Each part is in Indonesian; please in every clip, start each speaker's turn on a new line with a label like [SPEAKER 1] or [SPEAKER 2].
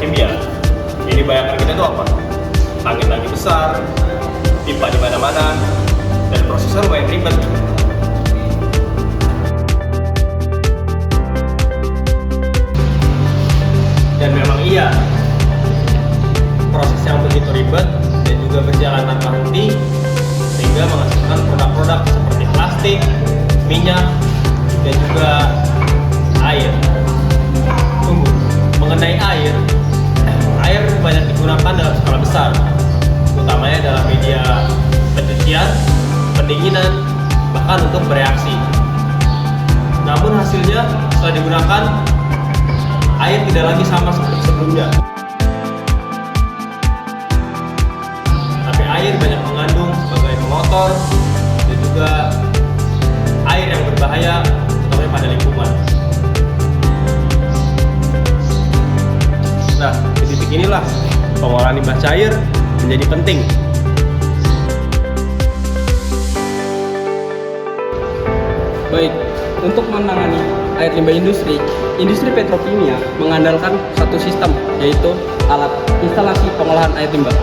[SPEAKER 1] kimia. Jadi bayangan kita itu apa? Tangki-tangki besar, pipa di mana-mana, dan prosesor lumayan ribet. Dan memang iya, proses yang begitu ribet dan juga berjalan tanpa henti sehingga menghasilkan produk-produk seperti plastik, minyak, dan juga air. Tunggu, mengenai air banyak digunakan dalam skala besar, utamanya dalam media pencucian, pendinginan, bahkan untuk bereaksi. Namun hasilnya setelah digunakan, air tidak lagi sama seperti sebelumnya. Tapi air banyak mengandung sebagai pengotor dan juga air yang berbahaya terutama pada lingkungan. Nah, di titik inilah pengolahan limbah cair menjadi penting.
[SPEAKER 2] Baik, untuk menangani air limbah industri petrokimia mengandalkan satu sistem, yaitu alat instalasi pengolahan air limbah.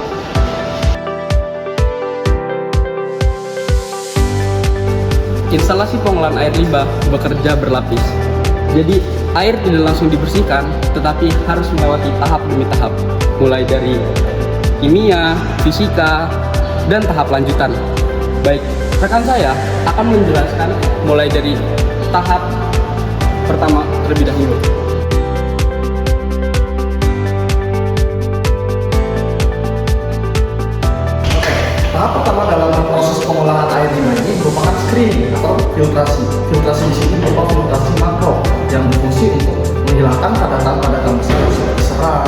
[SPEAKER 2] Instalasi pengolahan air limbah bekerja berlapis. Jadi, air tidak langsung dibersihkan, tetapi harus melewati tahap demi tahap, mulai dari kimia, fisika, dan tahap lanjutan. Baik, rekan saya akan menjelaskan mulai dari tahap pertama terlebih dahulu.
[SPEAKER 3] Tahap pertama dalam proses pengolahan air limbah ini merupakan screening atau filtrasi. Filtrasi di sini berupa filtrasi makro yang berfungsi untuk menghilangkan padatan-padatan besar seperti serat,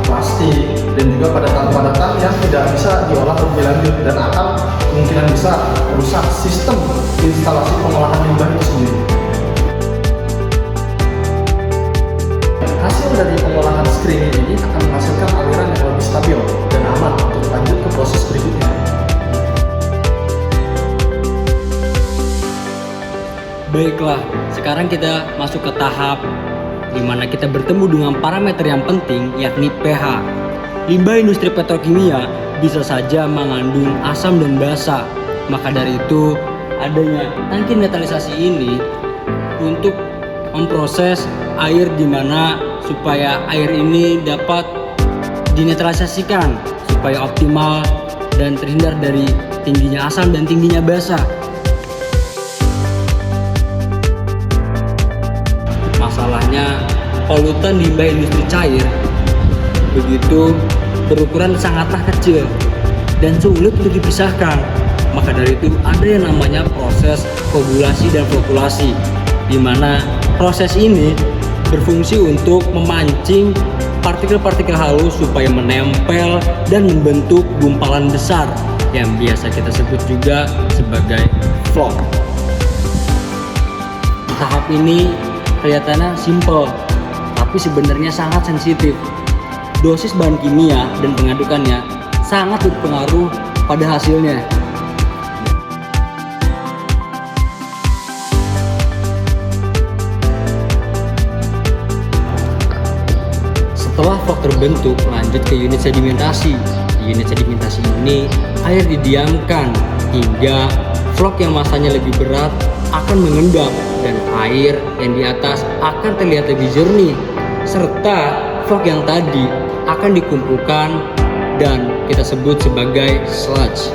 [SPEAKER 3] plastik, dan juga padatan-padatan yang tidak bisa diolah lebih lanjut dan akan kemungkinan besar merusak sistem instalasi pengolahan limbah itu sendiri. Hasil dari pengolahan screening ini akan menghasilkan aliran yang lebih stabil dan aman untuk lanjut ke proses berikutnya.
[SPEAKER 2] Baiklah, sekarang kita masuk ke tahap di mana kita bertemu dengan parameter yang penting, yakni pH. Limbah industri petrokimia bisa saja mengandung asam dan basa. Maka dari itu, adanya tangki netralisasi ini untuk memproses air di mana supaya air ini dapat dinetralisasikan supaya optimal dan terhindar dari tingginya asam dan tingginya basa. Masalahnya, polutan limbah industri cair begitu berukuran sangatlah kecil dan sulit untuk dipisahkan. Maka dari itu ada yang namanya proses koagulasi dan flokulasi, di mana proses ini berfungsi untuk memancing partikel-partikel halus supaya menempel dan membentuk gumpalan besar yang biasa kita sebut juga sebagai vlog. Tahap ini kelihatannya simple, tapi sebenarnya sangat sensitif. Dosis bahan kimia dan pengadukannya sangat berpengaruh pada hasilnya. Setelah vlog terbentuk, lanjut ke unit sedimentasi. Di unit sedimentasi ini, air didiamkan hingga vlog yang masanya lebih berat akan mengendap dan air yang di atas akan terlihat lebih jernih, serta vlog yang tadi akan dikumpulkan dan kita sebut sebagai sludge.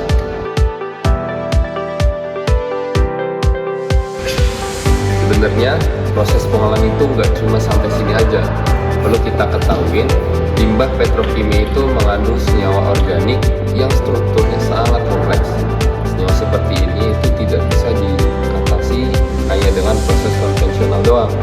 [SPEAKER 4] Sebenarnya proses pengolahan itu nggak cuma sampai sini aja. Perlu kita ketahui, limbah petrokimia itu mengandung senyawa organik yang strukturnya sangat kompleks. Senyawa seperti ini itu tidak bisa diatasi hanya dengan proses konvensional doang.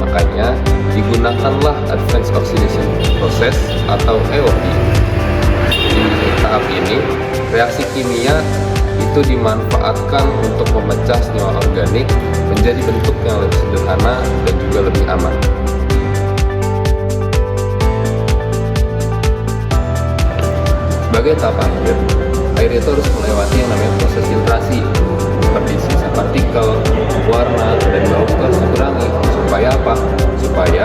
[SPEAKER 4] Makanya digunakanlah Advanced Oxidation Process atau AOP. Di tahap ini, reaksi kimia itu dimanfaatkan untuk memecah senyawa organik menjadi bentuk yang lebih sederhana dan juga lebih aman. Sebagai tahap akhir, air itu harus melewati yang namanya proses filtrasi seperti sisa partikel, warna, dan bau gas dikurangi. Supaya apa? Supaya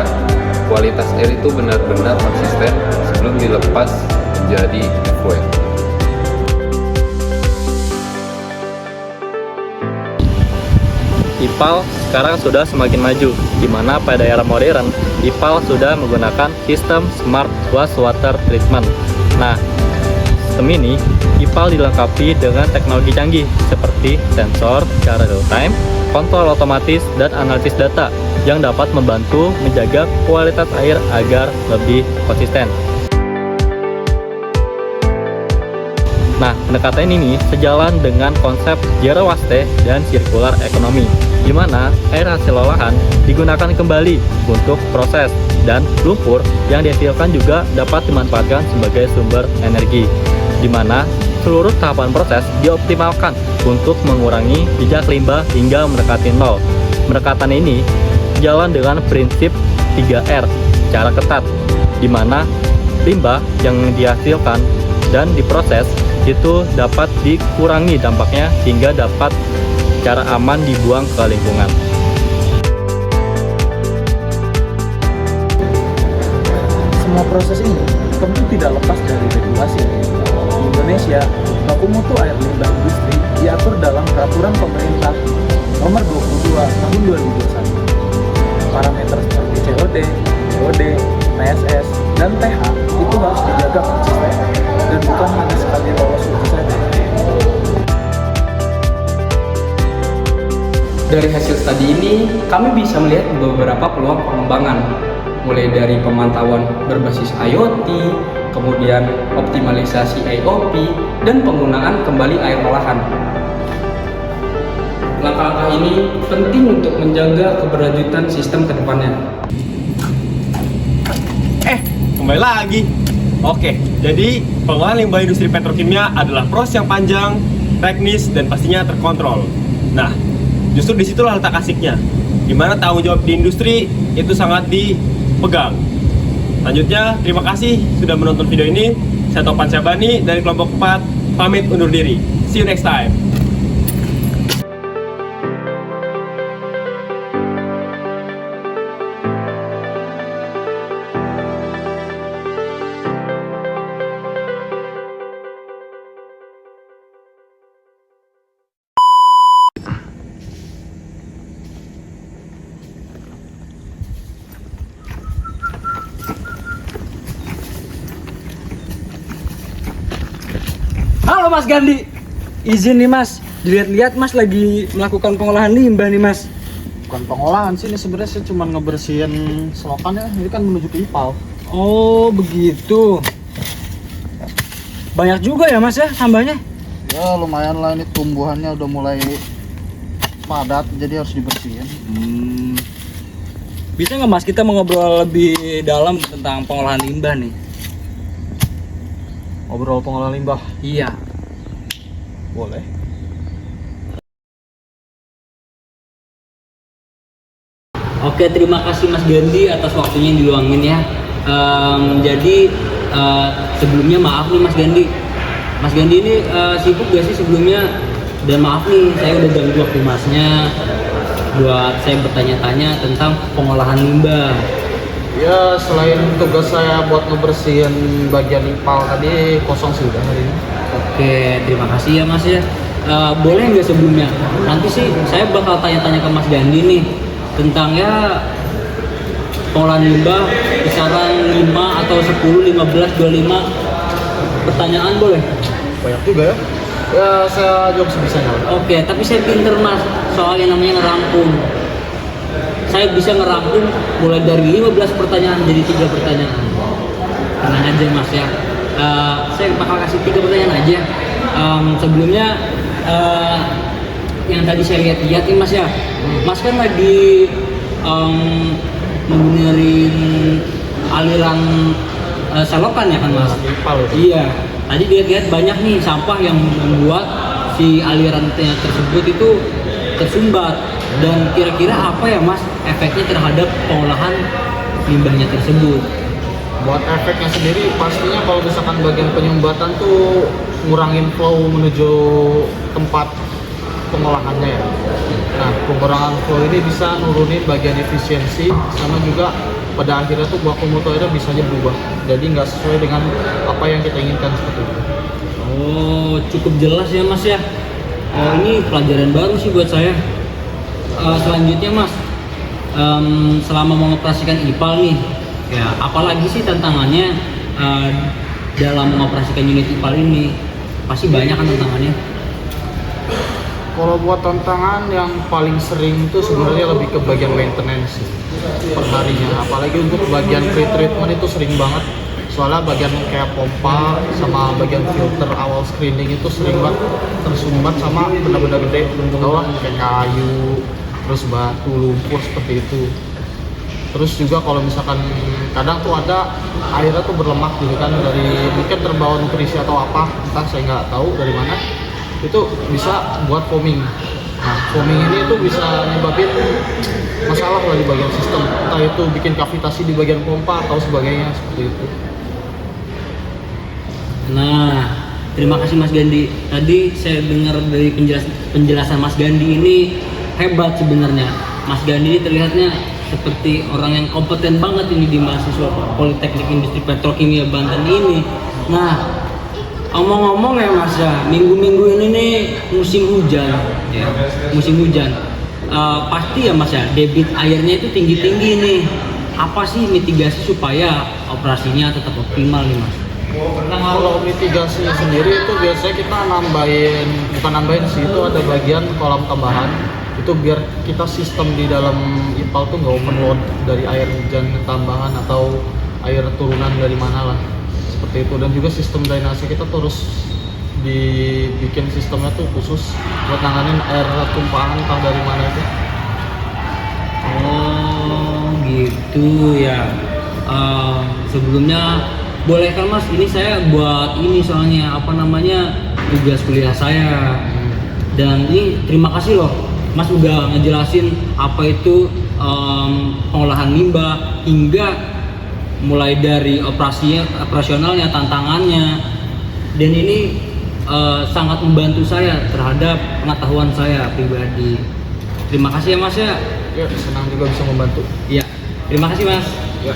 [SPEAKER 4] kualitas air itu benar-benar konsisten sebelum dilepas menjadi effluent.
[SPEAKER 5] IPAL sekarang sudah semakin maju, di mana pada era modern, IPAL sudah menggunakan sistem Smart Wastewater Treatment. Nah, sistem ini, IPAL dilengkapi dengan teknologi canggih seperti sensor secara real-time, kontrol otomatis, dan analisis data yang dapat membantu menjaga kualitas air agar lebih konsisten. Nah, pendekatan ini sejalan dengan konsep zero waste dan circular economy, di mana air hasil olahan digunakan kembali untuk proses dan lumpur yang dihasilkan juga dapat dimanfaatkan sebagai sumber energi, di mana seluruh tahapan proses dioptimalkan untuk mengurangi jejak limbah hingga mendekati nol. Pendekatan ini jalan dengan prinsip 3R secara ketat, di mana limbah yang dihasilkan dan diproses itu dapat dikurangi dampaknya hingga dapat secara aman dibuang ke lingkungan.
[SPEAKER 3] Semua proses ini tentu tidak lepas dari regulasi. Di Indonesia, baku mutu air limbah industri diatur dalam Peraturan Pemerintah Nomor 22 Tahun 2021. Parameter seperti COD, COD, PSS, dan pH itu harus dijaga konsisten dan bukan hanya sekali lolos uji saja.
[SPEAKER 2] Dari hasil studi ini, kami bisa melihat beberapa peluang pengembangan, mulai dari pemantauan berbasis IoT, kemudian optimalisasi IOP, dan penggunaan kembali air olahan. Langkah-langkah ini penting untuk menjaga keberlanjutan sistem ke depannya.
[SPEAKER 1] Kembali lagi. Oke, jadi pengolahan limbah industri petrokimia adalah proses yang panjang, teknis, dan pastinya terkontrol. Nah, justru disitulah letak asiknya, di mana tanggung jawab di industri itu sangat dipegang. Selanjutnya, terima kasih sudah menonton video ini. Saya Topan Syabani dari kelompok 4, pamit undur diri. See you next time.
[SPEAKER 2] Halo Mas Gandhi, izin nih Mas, dilihat-lihat Mas lagi melakukan pengolahan limbah nih Mas.
[SPEAKER 3] Bukan pengolahan sih, ini sebenarnya saya cuma ngebersihin selokan ya, ini kan menuju ke IPAL.
[SPEAKER 2] Oh begitu. Banyak juga ya Mas ya sampahnya?
[SPEAKER 3] Ya lumayan lah, ini tumbuhannya udah mulai padat, jadi harus dibersihin.
[SPEAKER 2] Bisa nggak Mas kita mengobrol lebih dalam tentang pengolahan limbah nih?
[SPEAKER 3] Ngobrol pengolahan limbah?
[SPEAKER 2] Iya.
[SPEAKER 3] Boleh.
[SPEAKER 2] Oke, terima kasih Mas Gandhi atas waktunya yang diluangin ya. Sebelumnya maaf nih Mas Gandhi. Mas Gandhi ini sibuk gak sih sebelumnya? Dan maaf nih, saya udah ganggu waktu Masnya buat saya bertanya-tanya tentang pengolahan limbah.
[SPEAKER 3] Ya selain tugas saya buat ngebersihin bagian IPAL tadi, kosong sudah hari ini.
[SPEAKER 2] Oke, terima kasih ya Mas ya. Boleh nggak sebelumnya? Nanti sih saya bakal tanya-tanya ke Mas Gandhi nih tentang ya pengolahan limbah kisaran 5 atau 10, 15, 25 pertanyaan boleh?
[SPEAKER 3] Banyak juga ya. Ya saya jawab sebisanya.
[SPEAKER 2] Oke, tapi saya pinter Mas soal yang namanya ngerangkum. Saya bisa ngerangkum mulai dari 15 pertanyaan jadi 3 pertanyaan. Tenang aja Mas ya. Saya bakal kasih 3 pertanyaan aja. Sebelumnya yang tadi saya lihat nih Mas ya. Mas kan lagi membenerin aliran selokan ya kan Mas?
[SPEAKER 3] IPAL itu.
[SPEAKER 2] Iya. Tadi lihat banyak nih sampah yang membuat si aliran tersebut itu tersumbat. Dan kira-kira apa ya Mas efeknya terhadap pengolahan limbahnya tersebut?
[SPEAKER 3] Buat efeknya sendiri pastinya kalau misalkan bagian penyumbatan tuh ngurangin flow menuju tempat pengolahannya ya. Nah, pengurangan flow ini bisa nurunin bagian efisiensi, sama juga pada akhirnya tuh baku mutu airnya bisa aja berubah. Jadi nggak sesuai dengan apa yang kita inginkan seperti itu.
[SPEAKER 2] Oh, cukup jelas ya Mas ya. Oh, ini pelajaran baru sih buat saya. Selanjutnya Mas, selama mengoperasikan IPAL nih, ya apalagi sih tantangannya dalam mengoperasikan unit IPAL ini? Pasti banyak kan tantangannya.
[SPEAKER 3] Kalau buat tantangan yang paling sering itu sebenarnya lebih ke bagian maintenance perharinya. Apalagi untuk bagian pre-treatment itu sering banget. Soalnya bagian kayak pompa sama bagian filter awal screening itu sering banget tersumbat sama benda-benda gede. Tau lah, kayak kayu, terus batu, lumpur seperti itu. Terus juga kalau misalkan kadang tuh ada airnya tuh berlemak gitu kan, dari mungkin terbawa nutrisi atau apa, entah saya nggak tahu dari mana, itu bisa buat foaming. Nah, foaming ini tuh bisa nyebabin masalah lah di bagian sistem, entah itu bikin kavitasi di bagian pompa atau sebagainya seperti itu.
[SPEAKER 2] Nah, terima kasih Mas Gandhi. Tadi saya dengar dari penjelasan Mas Gandhi ini hebat sebenarnya. Mas Gandhi ini terlihatnya seperti orang yang kompeten banget ini di mahasiswa Politeknik Industri Petrokimia Banten ini. Nah, omong-omong ya Mas ya, minggu-minggu ini nih musim hujan, ya, musim hujan. Pasti ya Mas ya, debit airnya itu tinggi-tinggi nih. Apa sih mitigasi supaya operasinya tetap optimal nih Mas?
[SPEAKER 3] Nah, kalau mitigasi sendiri itu biasanya kita bukan nambahin sih, itu ada bagian kolam tambahan. Itu biar kita sistem di dalam IPAL tuh nggak overload dari air hujan tambahan atau air turunan dari mana lah, seperti itu. Dan juga sistem drainase kita terus dibikin sistemnya tuh khusus buat nanganin air tumpahan entah dari mana itu.
[SPEAKER 2] Oh gitu ya. Sebelumnya boleh kan Mas, ini saya buat ini soalnya tugas kuliah saya. Dan ini terima kasih loh Mas udah ngejelasin apa itu pengolahan limbah hingga mulai dari operasionalnya, tantangannya, dan ini sangat membantu saya terhadap pengetahuan saya pribadi. Terima kasih ya Mas ya.
[SPEAKER 3] Ya, senang juga bisa membantu.
[SPEAKER 2] Ya, terima kasih Mas.
[SPEAKER 3] Ya.